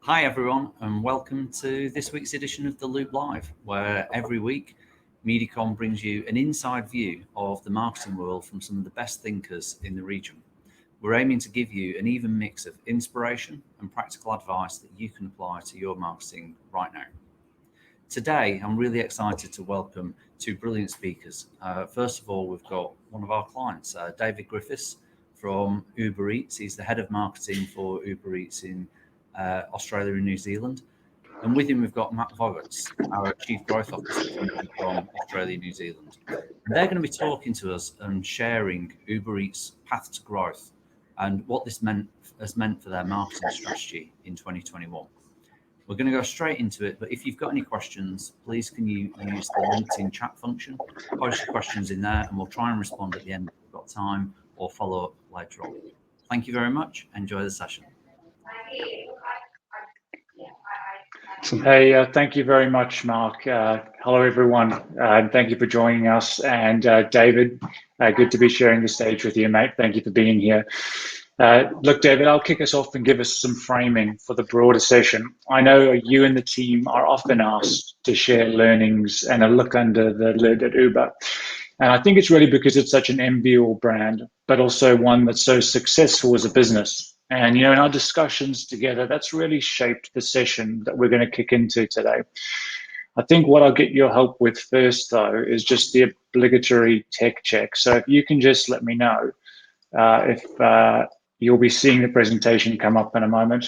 Hi, everyone, and welcome to this week's edition of The Loop Live, where every week Mediacom brings you an inside view of the marketing world from some of the best thinkers in the region. We're aiming to give you an even mix of inspiration and practical advice that you can apply to your marketing right now. Today, I'm really excited to welcome two brilliant speakers. First of all, we've got one of our clients, David Griffiths from Uber Eats. He's the head of marketing for Uber Eats in Australia and New Zealand. And with him, we've got Matt Vogels, our Chief Growth Officer from Australia and New Zealand. And they're going to be talking to us and sharing Uber Eats' path to growth and what this has meant for their marketing strategy in 2021. We're going to go straight into it, but if you've got any questions, please can you use the LinkedIn chat function, post your questions in there, and we'll try and respond at the end if we've got time or follow up later on. Thank you very much. Enjoy the session. Hey, thank you very much, Mark. Hello, everyone. Thank you for joining us. And David, good to be sharing the stage with you, mate. Thank you for being here. Look, David, I'll kick us off and give us some framing for the broader session. I know you and the team are often asked to share learnings and a look under the lid at Uber. And I think it's really because it's such an enviable brand, but also one that's so successful as a business. And, in our discussions together, that's really shaped the session that we're going to kick into today. I think what I'll get your help with first, though, is just the obligatory tech check. So if you can just let me know if you'll be seeing the presentation come up in a moment.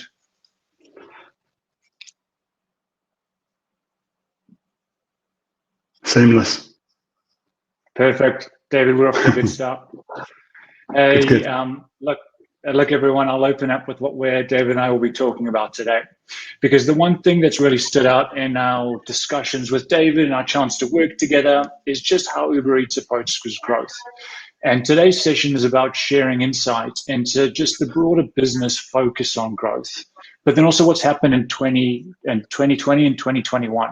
Seamless. Perfect. David, we're off to a good start. Hey, good. Look, everyone, I'll open up with what David and I will be talking about today. Because the one thing that's really stood out in our discussions with David and our chance to work together is just how Uber Eats approaches growth. And today's session is about sharing insights into just the broader business focus on growth, but then also what's happened in 2020 and 2021.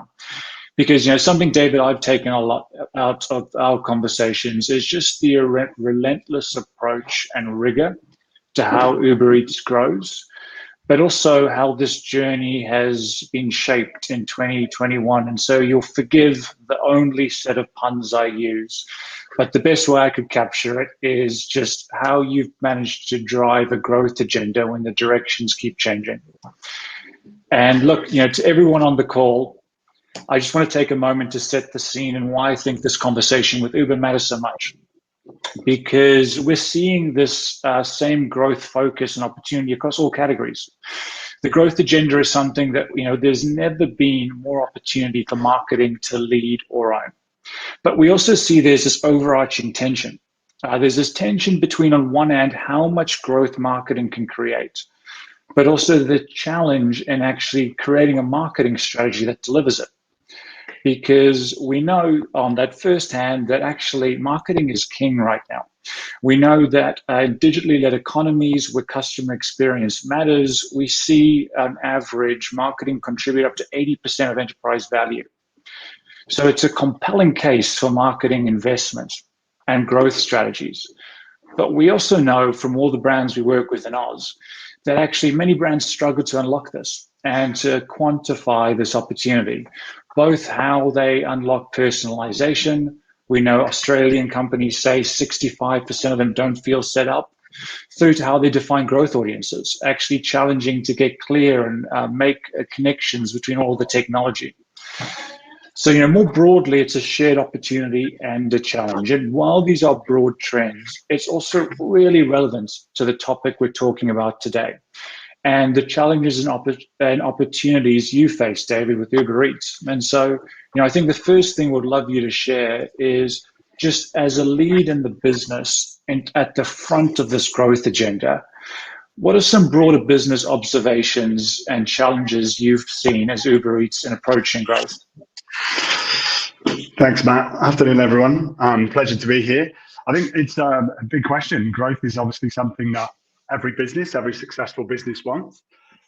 Because, something, David, I've taken a lot out of our conversations is just the relentless approach and rigor to how Uber Eats grows, but also how this journey has been shaped in 2021. And so you'll forgive the only set of puns I use, but the best way I could capture it is just how you've managed to drive a growth agenda when the directions keep changing. And look, to everyone on the call, I just want to take a moment to set the scene and why I think this conversation with Uber matters so much. Because we're seeing this same growth focus and opportunity across all categories. The growth agenda is something that, there's never been more opportunity for marketing to lead or own. But we also see there's this overarching tension. There's this tension between, on one hand, how much growth marketing can create, but also the challenge in actually creating a marketing strategy that delivers it. Because we know on that first hand that actually marketing is king right now. We know that in digitally led economies where customer experience matters, we see on average marketing contribute up to 80% of enterprise value. So it's a compelling case for marketing investment and growth strategies. But we also know from all the brands we work with in Oz that actually many brands struggle to unlock this and to quantify this opportunity, both how they unlock personalization. We know Australian companies say 65% of them don't feel set up, through to how they define growth audiences, actually challenging to get clear and make connections between all the technology. So, more broadly, it's a shared opportunity and a challenge. And while these are broad trends, it's also really relevant to the topic we're talking about today and the challenges and opportunities you face, David, with Uber Eats. And so, I think the first thing we'd love you to share is just as a lead in the business and at the front of this growth agenda, what are some broader business observations and challenges you've seen as Uber Eats in approaching growth? Thanks, Matt. Afternoon, everyone. Pleasure to be here. I think it's a big question. Growth is obviously something that every successful business wants.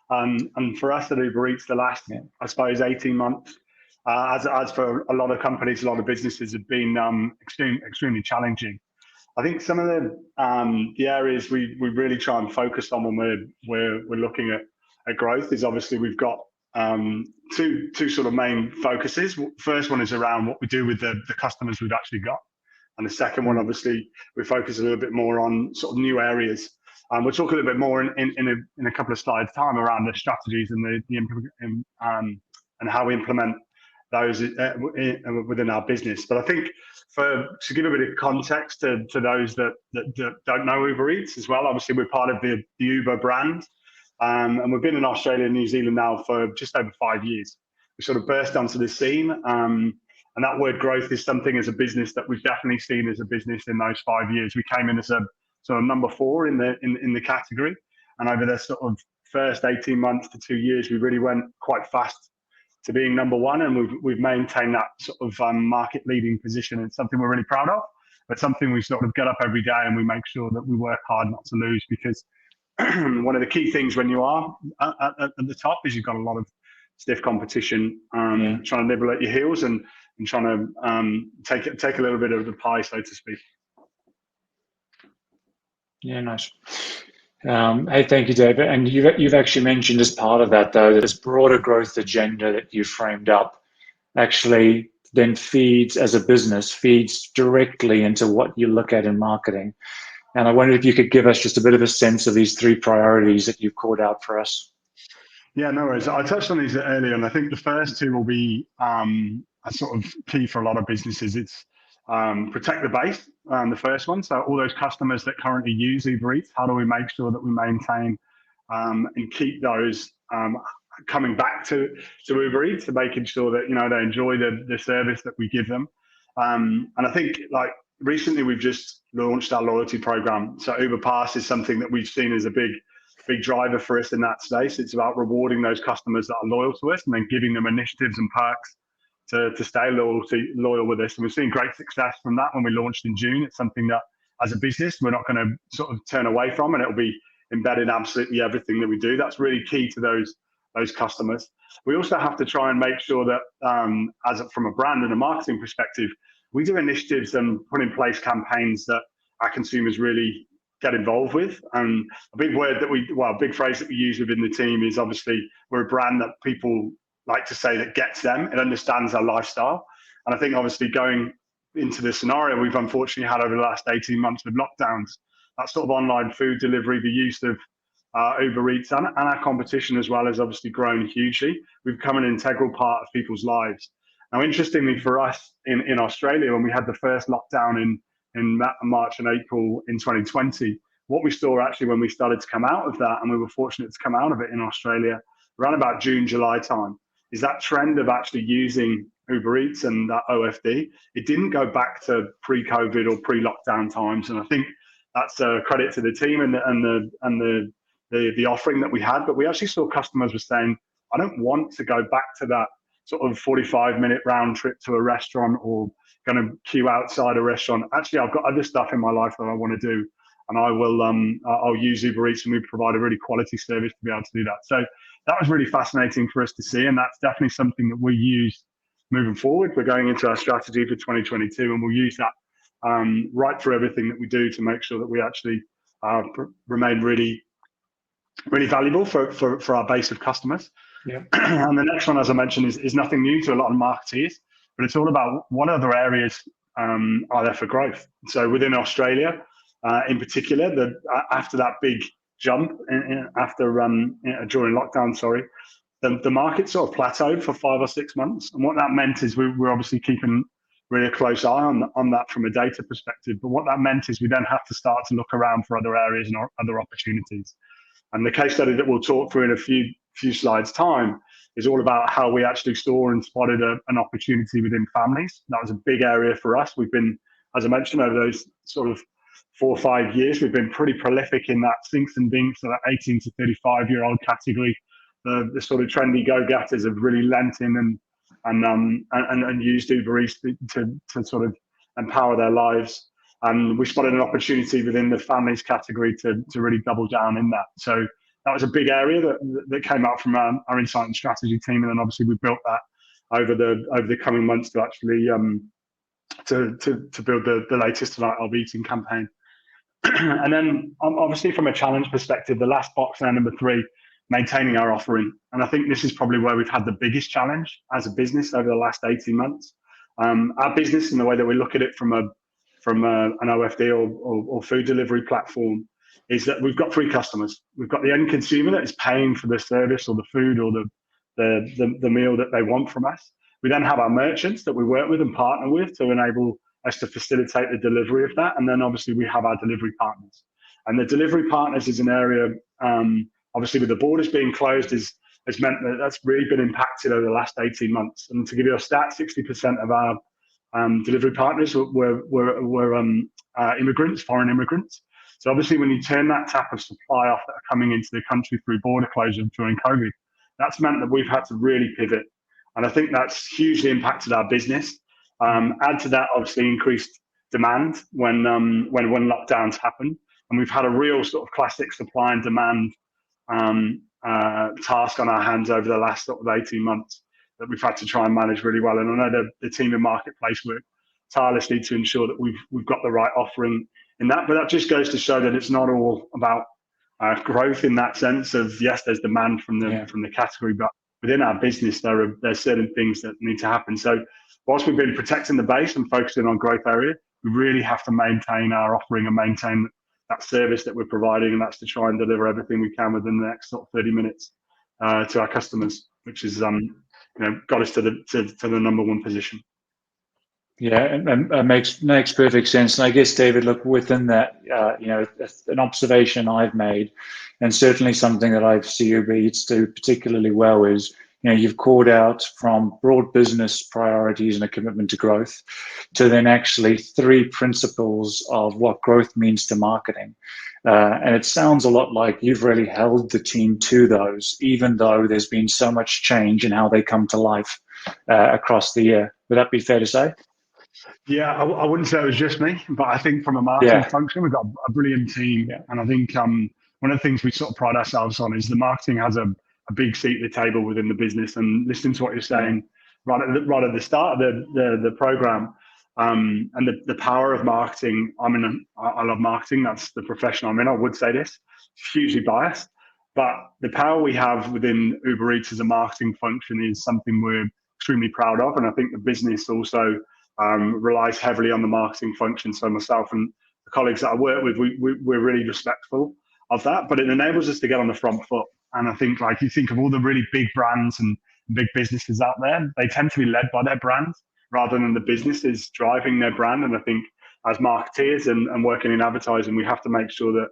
And for us at Uber Eats, the last, I suppose, 18 months, as for a lot of companies, a lot of businesses have been extremely challenging. I think some of the areas we really try and focus on when we're looking at at Growth is obviously we've got two sort of main focuses. First one is around what we do with the customers we've actually got. And the second one, obviously, we focus a little bit more on sort of new areas. We'll talk a little bit more in a couple of slides' time around the strategies and and how we implement those within our business. But I think to give a bit of context to those that don't know Uber Eats as well, obviously we're part of the Uber brand, and we've been in Australia and New Zealand now for just over 5 years. We sort of burst onto the scene. And that word growth is something as a business that we've definitely seen as a business in those 5 years. We came in as a sort of number 4 in the category, and over the sort of first 18 months to 2 years, we really went quite fast to being number 1, and we've maintained that sort of market leading position. It's something we're really proud of, but something we sort of get up every day and we make sure that we work hard not to lose, because one of the key things when you are at the top is you've got a lot of stiff competition trying to nibble at your heels and trying to take a little bit of the pie, so to speak. Yeah, nice. Hey, thank you, David. And you've actually mentioned as part of that, though, that this broader growth agenda that you framed up actually then feeds directly into what you look at in marketing. And I wondered if you could give us just a bit of a sense of these 3 priorities that you've called out for us. Yeah, no worries. I touched on these earlier, and I think the first 2 will be a sort of key for a lot of businesses. It's protect the base, the first one. So all those customers that currently use Uber Eats, how do we make sure that we maintain and keep those coming back to Uber Eats, and making sure that they enjoy the service that we give them. And I think like recently we've just launched our loyalty program. So Uber Pass is something that we've seen as a big driver for us in that space. It's about rewarding those customers that are loyal to us and then giving them initiatives and perks to stay loyal with us. And we've seen great success from that when we launched in June. It's something that as a business we're not going to sort of turn away from, and it'll be embedded in absolutely everything that we do. That's really key to those customers. We also have to try and make sure that from a brand and a marketing perspective, we do initiatives and put in place campaigns that our consumers really get involved with. And a big phrase that we use within the team is obviously we're a brand that people like to say that gets them. It understands our lifestyle. And I think obviously going into the scenario we've unfortunately had over the last 18 months with lockdowns, that sort of online food delivery, the use of Uber Eats and our competition as well has obviously grown hugely. We've become an integral part of people's lives. Now, interestingly for us in Australia, when we had the first lockdown in March and April in 2020, what we saw actually when we started to come out of that, and we were fortunate to come out of it in Australia around about June, July time, is that trend of actually using Uber Eats and that OFD. It didn't go back to pre-COVID or pre-lockdown times, and I think that's a credit to the team and the offering that we had. But we actually saw customers were saying, I don't want to go back to that sort of 45-minute round trip to a restaurant or going to queue outside a restaurant. Actually, I've got other stuff in my life that I want to do, and I'll use Uber Eats, and we provide a really quality service to be able to do that. So that was really fascinating for us to see, and that's definitely something that we use moving forward. We're going into our strategy for 2022, and we'll use that right through everything that we do to make sure that we actually remain really, really valuable for our base of customers. Yeah. And the next one, as I mentioned, is nothing new to a lot of marketeers, but it's all about what other areas are there for growth. So within Australia, in particular, after that big jump during lockdown, the market sort of plateaued for 5 or 6 months. And what that meant is we're obviously keeping really a close eye on that from a data perspective. But what that meant is we then have to start to look around for other areas and other opportunities. And the case study that we'll talk through in a few slides' time is all about how we actually saw and spotted an opportunity within families. That was a big area for us. We've been, as I mentioned, over those sort of 4 or 5 years, we've been pretty prolific in that sinks and dinks, so that 18 to 35-year-old category. The sort of trendy go-getters have really lent in and used Uber Eats to sort of empower their lives. And we spotted an opportunity within the families category to really double down in that. So that was a big area that came out from our insight and strategy team, and then obviously we built that over the coming months to actually to build the latest Tonight I'll Be Eating campaign. And then obviously from a challenge perspective, the last box there, number 3, maintaining our offering. And I think this is probably where we've had the biggest challenge as a business over the last 18 months. Our business, and the way that we look at it from an OFD or food delivery platform, is that we've got three customers. We've got the end consumer that is paying for the service or the food or the meal that they want from us. We then have our merchants that we work with and partner with to enable us to facilitate the delivery of that. And then obviously we have our delivery partners. And the delivery partners is an area, obviously with the borders being closed, has meant that that's really been impacted over the last 18 months. And to give you a stat, 60% of our delivery partners were immigrants, foreign immigrants. So obviously when you turn that tap of supply off that are coming into the country through border closure during COVID, that's meant that we've had to really pivot. And I think that's hugely impacted our business. Add to that, obviously, increased demand when lockdowns happen. And we've had a real sort of classic supply and demand task on our hands over the last sort of 18 months that we've had to try and manage really well. And I know the team in Marketplace work tirelessly to ensure that we've got the right offering in that. But that just goes to show that it's not all about growth in that sense of, yes, there's demand from the category, but within our business, there are certain things that need to happen. So whilst we've been protecting the base and focusing on growth area, we really have to maintain our offering and maintain that service that we're providing, and that's to try and deliver everything we can within the next sort of 30 minutes to our customers, which has got us to the number one position. Yeah, and makes perfect sense. And I guess, David, look, within that, an observation I've made, and certainly something that I've seen Uber Eats do particularly well is, you've called out from broad business priorities and a commitment to growth to then actually three principles of what growth means to marketing. And it sounds a lot like you've really held the team to those, even though there's been so much change in how they come to life across the year. Would that be fair to say? Yeah, I wouldn't say it was just me, but I think from a marketing function, we've got a brilliant team. Yeah. And I think one of the things we sort of pride ourselves on is the marketing has a big seat at the table within the business. And listening to what you're saying right at the start of the program, and the power of marketing. I love marketing. That's the profession I'm in. I would say this, hugely biased, but the power we have within Uber Eats as a marketing function is something we're extremely proud of. And I think the business also relies heavily on the marketing function. So myself and the colleagues that I work with, we're really respectful of that, but it enables us to get on the front foot. And I think, like, you think of all the really big brands and big businesses out there, they tend to be led by their brand rather than the businesses driving their brand. And I think as marketeers and working in advertising, we have to make sure that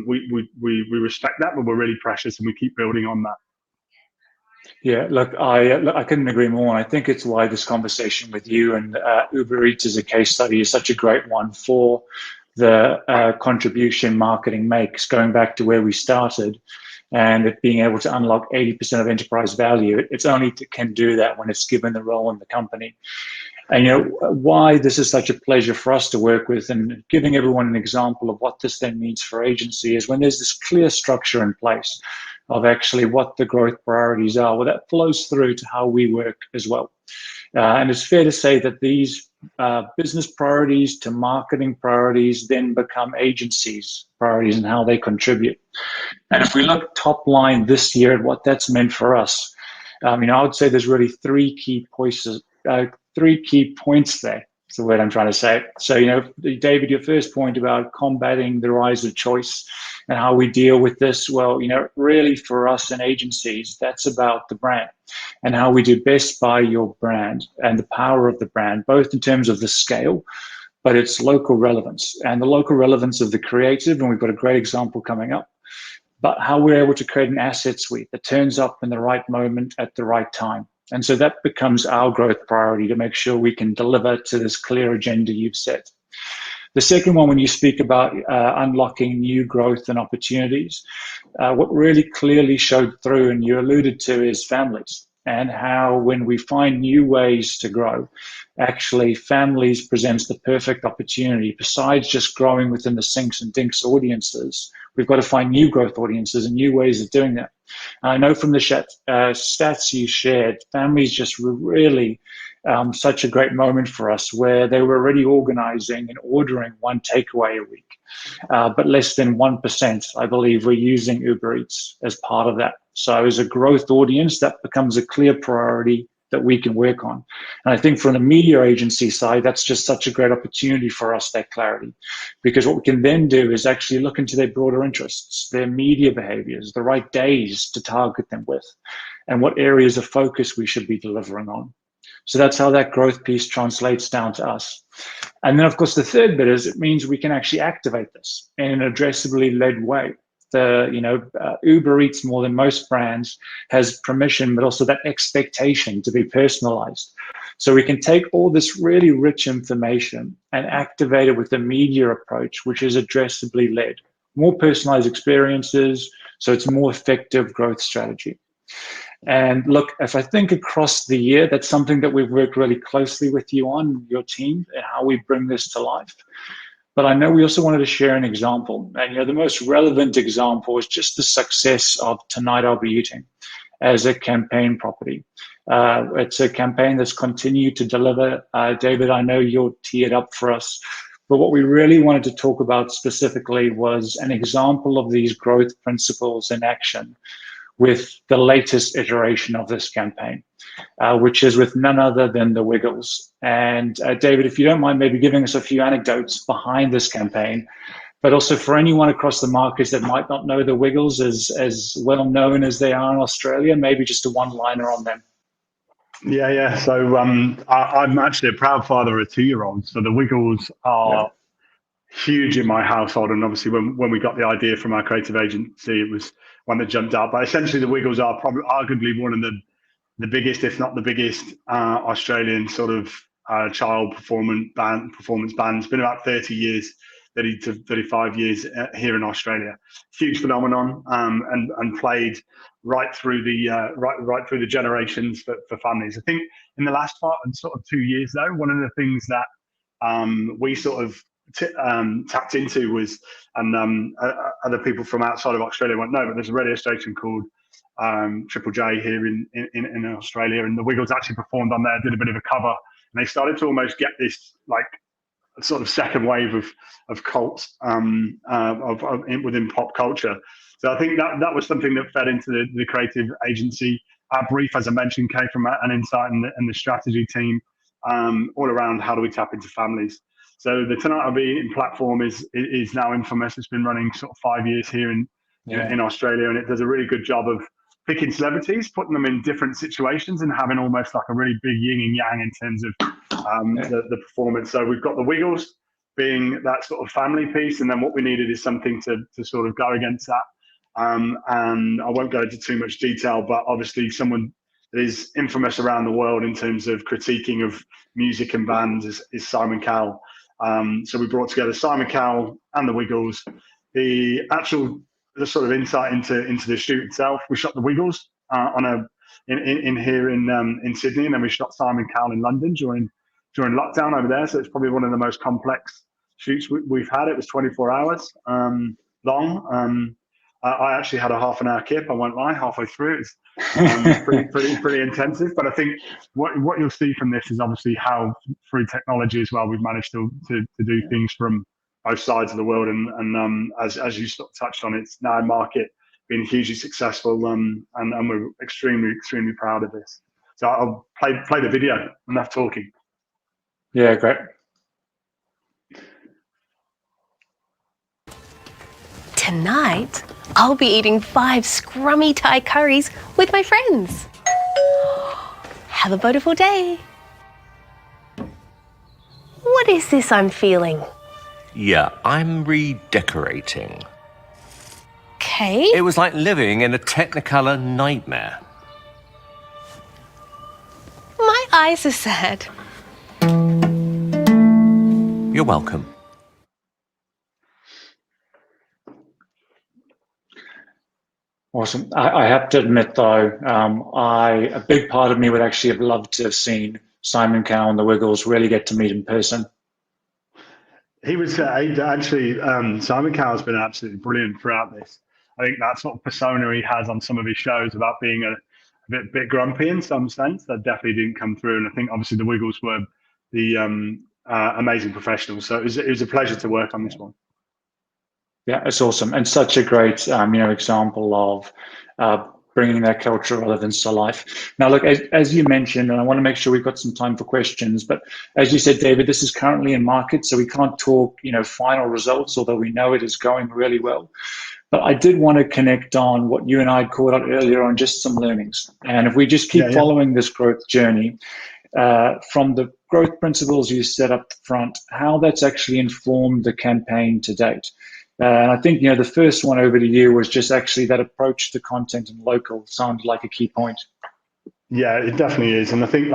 we respect that, but we're really precious and we keep building on that. Yeah, look, I couldn't agree more. And I think it's why this conversation with you and Uber Eats as a case study is such a great one for the contribution marketing makes, going back to where we started and it being able to unlock 80% of enterprise value. It's only can do that when it's given the role in the company. And why this is such a pleasure for us to work with, and giving everyone an example of what this then means for agency, is when there's this clear structure in place of actually what the growth priorities are. Well, that flows through to how we work as well. And it's fair to say that these business priorities to marketing priorities then become agencies' priorities and how they contribute. And if we look top line this year at what that's meant for us, I would say there's really three key points there. That's the word I'm trying to say. So, David, your first point about combating the rise of choice and how we deal with this, well, really for us in agencies, that's about the brand and how we do best by your brand and the power of the brand, both in terms of the scale, but its local relevance and the local relevance of the creative. And we've got a great example coming up, but how we're able to create an asset suite that turns up in the right moment at the right time. And so that becomes our growth priority, to make sure we can deliver to this clear agenda you've set. The second one, when you speak about unlocking new growth and opportunities, what really clearly showed through, and you alluded to, is families, and how when we find new ways to grow, actually families presents the perfect opportunity. Besides just growing within the Sinks and Dinks audiences, we've got to find new growth audiences and new ways of doing that. I know from the stats you shared, families just really such a great moment for us where they were already organizing and ordering one takeaway a week. But less than 1%, I believe, were using Uber Eats as part of that. So as a growth audience, that becomes a clear priority that we can work on. And I think from the media agency side, that's just such a great opportunity for us, that clarity. Because what we can then do is actually look into their broader interests, their media behaviors, the right days to target them with, and what areas of focus we should be delivering on. So that's how that growth piece translates down to us. And then, of course, the third bit is it means we can actually activate this in an addressably led way. Uber Eats, more than most brands, has permission, but also that expectation to be personalized. So we can take all this really rich information and activate it with a media approach, which is addressably led. More personalized experiences, so it's a more effective growth strategy. And look, if I think across the year, that's something that we've worked really closely with you on, your team, and how we bring this to life. But I know we also wanted to share an example. And the most relevant example is just the success of Tonight I'll Be Eating as a campaign property. It's a campaign that's continued to deliver. David, I know you'll tee it up for us. But what we really wanted to talk about specifically was an example of these growth principles in action with the latest iteration of this campaign, which is with none other than the Wiggles. And David, if you don't mind maybe giving us a few anecdotes behind this campaign, but also for anyone across the markets that might not know the Wiggles as well known as they are in Australia, maybe just a one-liner on them. Yeah. So I'm actually a proud father of a 2-year-old. So the Wiggles are huge in my household. And obviously when we got the idea from our creative agency, it was one that jumped out. But essentially the Wiggles are probably arguably one of the biggest, if not the biggest, Australian sort of child performance band. It's been about 30 years, 30 to 35 years here in Australia. Huge phenomenon, and played right through the generations for families. I think in the last sort of 2 years though, one of the things that we sort of tapped into was, and other people from outside of Australia won't know, but there's a radio station called Triple J here in Australia, and the Wiggles actually performed on there, did a bit of a cover, and they started to almost get this like sort of second wave of cult within pop culture. So I think that was something that fed into the creative agency. Our brief, as I mentioned, came from an insight in the strategy team, all around how do we tap into families. So the Tonight I'll Be Eating platform is now infamous. It's been running sort of 5 years here in Australia, and it does a really good job of picking celebrities, putting them in different situations, and having almost like a really big yin and yang in terms of the performance. So we've got the Wiggles being that sort of family piece, and then what we needed is something to sort of go against that. And I won't go into too much detail, but obviously someone that is infamous around the world in terms of critiquing of music and bands is Simon Cowell. So we brought together Simon Cowell and the Wiggles. The sort of insight into the shoot itself, we shot the Wiggles in Sydney, and then we shot Simon Cowell in London during lockdown over there. So it's probably one of the most complex shoots we've had. It was 24 hours long. I actually had a half an hour kip, I won't lie, halfway through. It was pretty intensive. But I think what you'll see from this is obviously how through technology as well, we've managed to do things from both sides of the world. And as you sort of touched on, it's now in market, been hugely successful, and we're extremely, extremely proud of this. So I'll play the video, enough talking. Yeah, great. Tonight, I'll be eating 5 scrummy Thai curries with my friends. Have a beautiful day. What is this I'm feeling? Yeah, I'm redecorating. Okay. It was like living in a Technicolor nightmare. My eyes are sad. You're welcome. Awesome. I have to admit, though, a big part of me would actually have loved to have seen Simon Cowell and the Wiggles really get to meet in person. He was Simon Cowell's been absolutely brilliant throughout this. I think that sort of persona he has on some of his shows about being a bit grumpy in some sense. That definitely didn't come through. And I think obviously the Wiggles were the amazing professionals. So it was a pleasure to work on this one. Yeah, it's awesome, and such a great example of bringing that cultural relevance to life. Now, look, as you mentioned, and I want to make sure we've got some time for questions, but as you said, David, this is currently in market, so we can't talk, final results, although we know it is going really well. But I did want to connect on what you and I had called out earlier on, just some learnings. And if we just keep following this growth journey, from the growth principles you set up front, how that's actually informed the campaign to date. And I think, the first one over to you was just actually that approach to content and local sounded like a key point. Yeah, it definitely is. And I think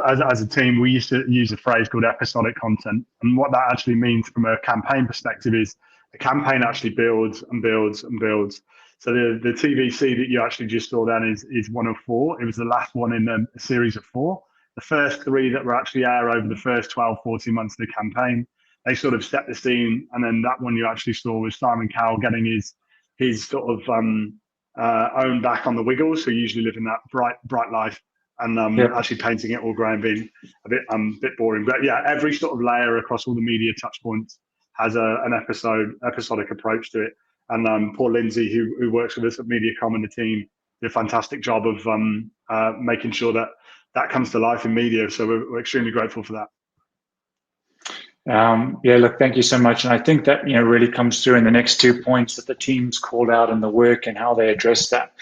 as a team, we used to use a phrase called episodic content. And what that actually means from a campaign perspective is a campaign actually builds and builds and builds. So the TVC that you actually just saw then is one of 4. It was the last one in a series of 4. The first 3 that were actually air over the first 12, 14 months of the campaign, they sort of set the scene. And then that one you actually saw was Simon Cowell getting his sort of own back on the Wiggles, who usually live in that bright life, and actually painting it all grey and being a bit boring. But yeah, every sort of layer across all the media touch points has an episodic approach to it. And Paul Lindsay, who works with us at MediaCom and the team, did a fantastic job of making sure that comes to life in media. So we're extremely grateful for that. Look, thank you so much. And I think that, really comes through in the next 2 points that the team's called out in the work and how they address that.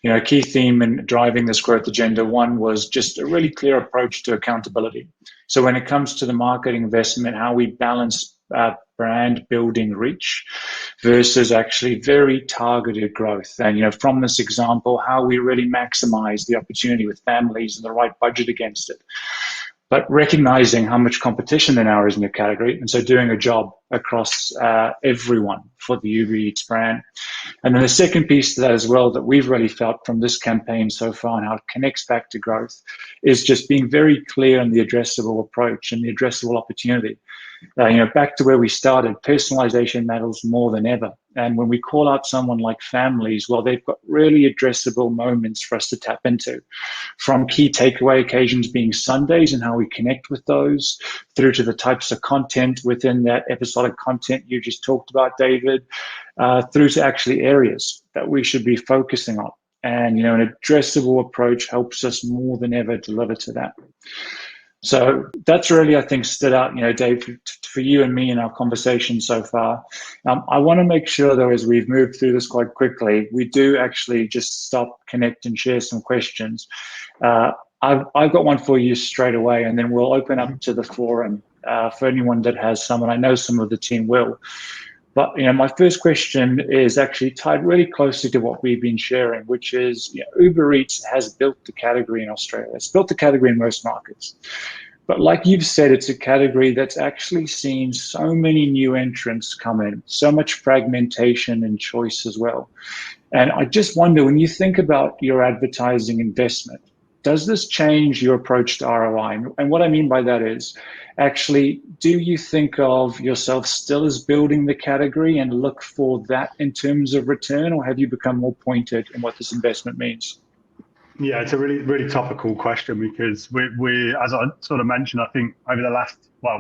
A key theme in driving this growth agenda, one was just a really clear approach to accountability. So when it comes to the marketing investment, how we balance brand building reach versus actually very targeted growth. And, from this example, how we really maximize the opportunity with families and the right budget against it. But recognizing how much competition there now is in the category, and so doing a job across everyone for the Uber Eats brand. And then the second piece to that as well that we've really felt from this campaign so far and how it connects back to growth is just being very clear in the addressable approach and the addressable opportunity. Back to where we started, personalization matters more than ever. And when we call out someone like families, well, they've got really addressable moments for us to tap into, from key takeaway occasions being Sundays and how we connect with those, through to the types of content within that episodic content you just talked about, David, through to actually areas that we should be focusing on. And, an addressable approach helps us more than ever deliver to that. So that's really, I think, stood out, Dave, for you and me in our conversation so far. I want to make sure, though, as we've moved through this quite quickly, we do actually just stop, connect, and share some questions. I've got one for you straight away, and then we'll open up to the forum for anyone that has some, and I know some of the team will. But my first question is actually tied really closely to what we've been sharing, which is Uber Eats has built the category in Australia. It's built the category in most markets. But like you've said, it's a category that's actually seen so many new entrants come in, so much fragmentation and choice as well. And I just wonder, when you think about your advertising investment, does this change your approach to ROI? And what I mean by that is, actually, do you think of yourself still as building the category and look for that in terms of return, or have you become more pointed in what this investment means? Yeah, it's a really, really topical question because we, as I sort of mentioned, I think over the last,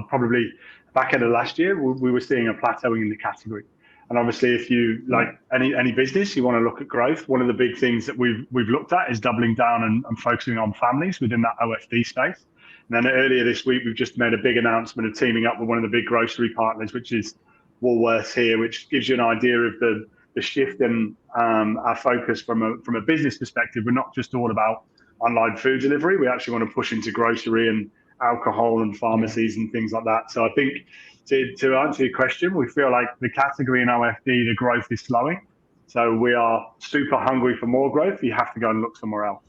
probably back end of last year, we were seeing a plateauing in the category. And obviously, if you like any business, you want to look at growth. One of the big things that we've looked at is doubling down and focusing on families within that OFD space. And then earlier this week, we've just made a big announcement of teaming up with one of the big grocery partners, which is Woolworths here, which gives you an idea of the shift in our focus from a business perspective. We're not just all about online food delivery. We actually want to push into grocery and alcohol and pharmacies and things like that. So I think to answer your question, we feel like the category in OFD, the growth is slowing. So we are super hungry for more growth. You have to go and look somewhere else,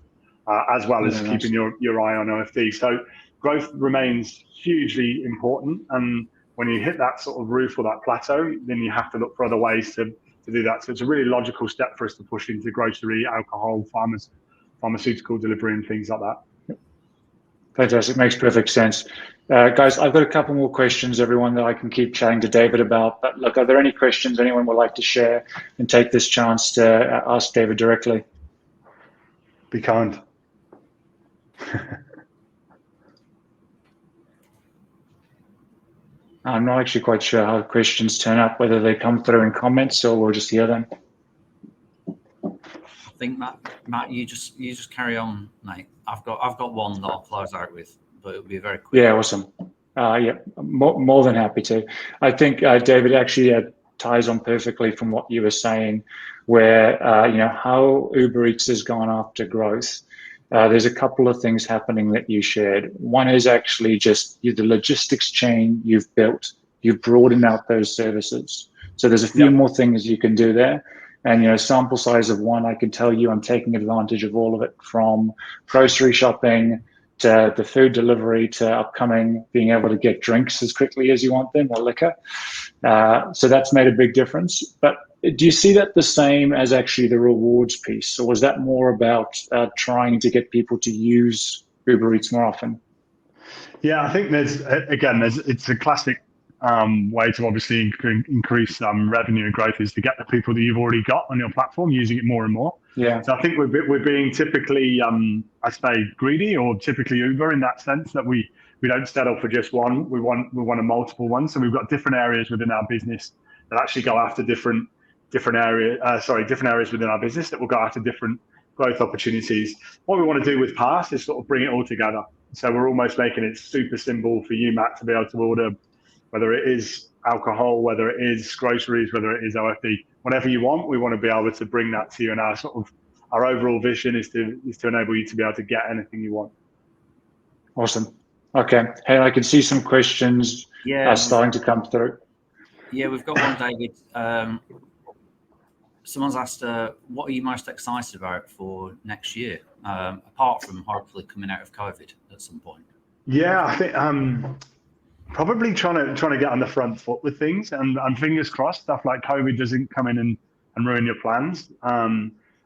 as well as keeping your eye on OFD. So growth remains hugely important. And when you hit that sort of roof or that plateau, then you have to look for other ways to do that. So it's a really logical step for us to push into grocery, alcohol, pharmaceutical delivery and things like that. Fantastic. Makes perfect sense. Guys, I've got a couple more questions, everyone, that I can keep chatting to David about. But look, are there any questions anyone would like to share and take this chance to ask David directly? Be kind. I'm not actually quite sure how questions turn up, whether they come through in comments or we'll just hear them. I think Matt, you just carry on, mate. I've got one that I'll close out with, but it'll be very quick. Yeah, awesome. Yeah, more than happy to. I think David actually ties on perfectly from what you were saying, where how Uber Eats has gone after growth. There's a couple of things happening that you shared. One is actually just the logistics chain you've built. You've broadened out those services. So there's a few more things you can do there. And, sample size of one, I can tell you I'm taking advantage of all of it, from grocery shopping to the food delivery to upcoming being able to get drinks as quickly as you want them, or liquor. So that's made a big difference. But do you see that the same as actually the rewards piece, or was that more about trying to get people to use Uber Eats more often? Yeah, I think it's a classic way to obviously increase revenue and growth is to get the people that you've already got on your platform using it more and more. Yeah. So I think we're being typically, I say, greedy, or typically Uber in that sense, that we don't settle for just one. We want a multiple one. So we've got different areas within our business that actually go after different areas within our business that will go after different growth opportunities. What we want to do with Pass is sort of bring it all together. So we're almost making it super simple for you, Matt, to be able to order, whether it is alcohol, whether it is groceries, whether it is OFD, whatever you want. We want to be able to bring that to you, and our overall vision is to enable you to be able to get anything you want. Awesome. Okay. Hey, I can see some questions starting to come through. Yeah, we've got one, David. Someone's asked, what are you most excited about for next year, apart from hopefully coming out of COVID at some point? Yeah, I think probably trying to get on the front foot with things, and fingers crossed stuff like COVID doesn't come in and ruin your plans.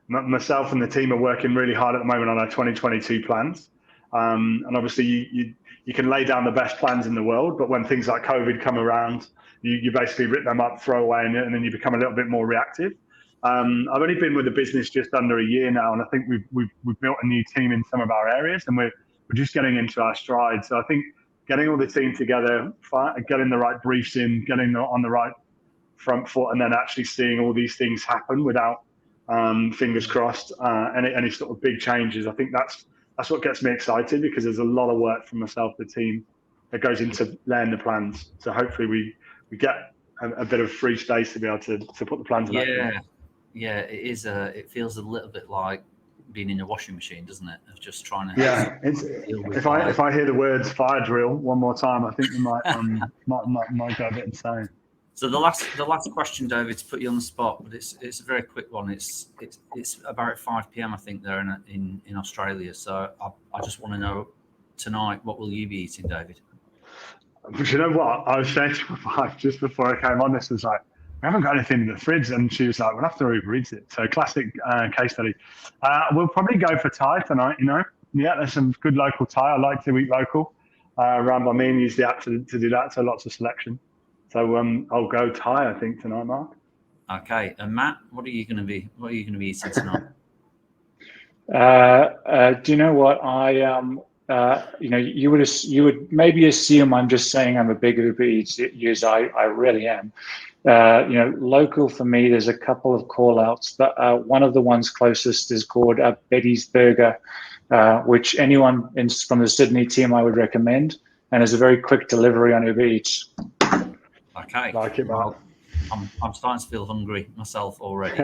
Myself and the team are working really hard at the moment on our 2022 plans, and obviously you can lay down the best plans in the world, but when things like COVID come around, you basically rip them up, throw away, and then you become a little bit more reactive. I've only been with the business just under a year now, and I think we've built a new team in some of our areas, and we're just getting into our stride. So I think getting all the team together, getting the right briefs in, getting on the right front foot, and then actually seeing all these things happen without fingers crossed any sort of big changes. I think that's what gets me excited, because there's a lot of work from myself, the team, that goes into laying the plans. So hopefully we get a bit of free space to be able to put the plans in action. Yeah, it is. It feels a little bit like being in a washing machine, doesn't it? Of just trying to. Yeah, if I hear the words fire drill one more time, I think we might go a bit insane. So the last question, David, to put you on the spot, but it's a very quick one. It's about 5 p.m. I think there in Australia. So I just want to know tonight, what will you be eating, David? But you know what? I was saying to my wife just before I came on, this was like, we haven't got anything in the fridge, and she was like, we'll have to Uber Eats it. So classic case study. We'll probably go for Thai tonight. Yeah, there's some good local Thai. I like to eat local. Around by me, and use the app to do that. So lots of selection. So I'll go Thai, I think, tonight, Mark. Okay, and Matt, what are you going to be eating tonight? Do you know what you would maybe assume I'm just saying I'm a big Uber Eats user. I really am. Local for me, there's a couple of call outs, but one of the ones closest is called Betty's Burger, which anyone from the Sydney team I would recommend, and is a very quick delivery on Uber Eats. Okay. Like it, Mark. I'm starting to feel hungry myself already.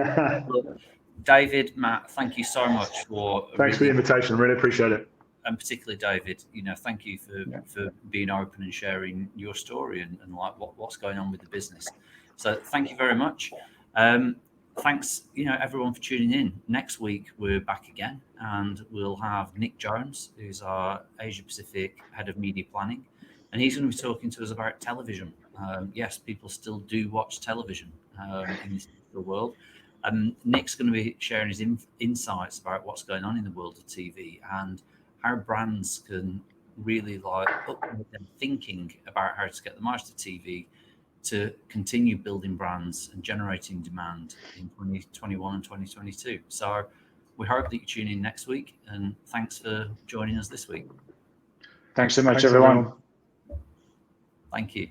Look, David, Matt, thank you so much for. Thanks for the invitation. Really appreciate it. And particularly David, thank you for being open and sharing your story and like what's going on with the business. So thank you very much. Thanks, everyone for tuning in. Next week we're back again, and we'll have Nick Jones, who's our Asia Pacific head of media planning, and he's going to be talking to us about television. Yes, people still do watch television in this world. Nick's going to be sharing his insights about what's going on in the world of TV and how brands can really upgrade their thinking about how to get the most of TV to continue building brands and generating demand in 2021 and 2022. So we hope that you tune in next week, and thanks for joining us this week. Thanks so much, Thanks, everyone. Thank you.